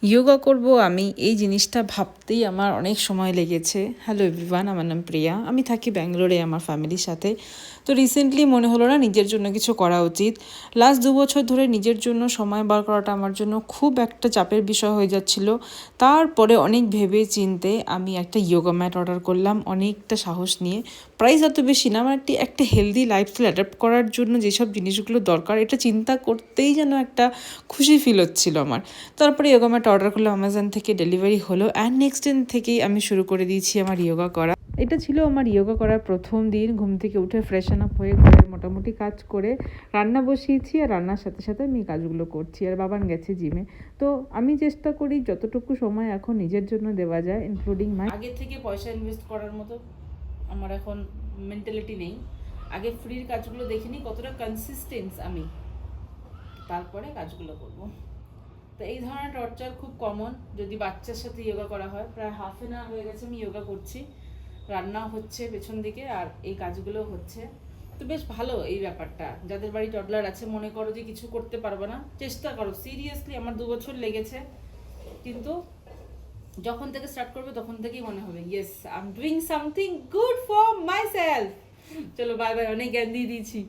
যোগা করব আমি, এই জিনিসটা ভাবতেই আমার অনেক সময় লেগেছে। হ্যালো এভরিওয়ান, আমার নাম প্রিয়া, আমি থাকি ব্যাঙ্গালোরে আমার ফ্যামিলির সাথে। তো রিসেন্টলি মনে হলো না নিজের জন্য কিছু করা উচিত। লাস্ট 2 বছর ধরে নিজের জন্য সময় বার করাটা আমার জন্য খুব একটা চাপের বিষয় হয়ে যাচ্ছিল। তারপরে অনেক ভেবে চিনতে আমি একটা যোগা ম্যাট অর্ডার করলাম, অনেকটা সাহস নিয়ে। প্রাইস অত বেশি না, আমার একটা হেলদি লাইফস্টাইল অ্যাডাপ্ট করার জন্য যেসব জিনিসগুলো দরকার এটা চিন্তা করতেই যেন একটা খুশি ফিল হচ্ছিল আমার। তারপরে যোগা ম্যাট অর্ডার করলাম অ্যামাজন থেকে, ডেলিভারি হলো, অ্যান্ড নেক্সট দিন থেকেই আমি শুরু করে দিয়েছি আমার যোগা করা। এটা ছিল আমার যোগা করার প্রথম দিন। ঘুম থেকে উঠে ফ্রেশন আপ হয়ে ঘরের মোটামুটি কাজ করে রান্না বসিয়েছি, আর রান্নার সাথে সাথে আমি কাজগুলো করছি, আর বাবান গেছে জিমে। তো আমি চেষ্টা করি যতটুকু সময় এখন নিজের জন্য দেওয়া যায়, ইনক্লুডিং মাই আগে থেকে পয়সা ইনভেস্ট করার মতো আমার এখন মেন্টালিটি নেই। আগে ফ্রির কাজগুলো দেখিনি কতটা কনসিস্টেন্স আমি, তারপরে কাজগুলো করব। তো এই ধরনের টর্চার খুব কমন যদি বাচ্চার সাথে যোগা করা হয়। প্রায় ½ হয়ে গেছে আমি যোগা করছি, রান্না হচ্ছে পেছন দিকে আর এই কাজগুলো হচ্ছে। তো বেশ ভালো এই ব্যাপারটা। যাদের বাড়ি টডলার আছে, মনে করো যে কিছু করতে পারবে না, চেষ্টা করো সিরিয়াসলি। আমার 2 বছর লেগেছে, কিন্তু যখন থেকে স্টার্ট করবে তখন থেকেই মনে হবে yes I am doing something good for my self. চলো বাই বাই, অনেক জ্ঞান দিয়ে দিয়েছি।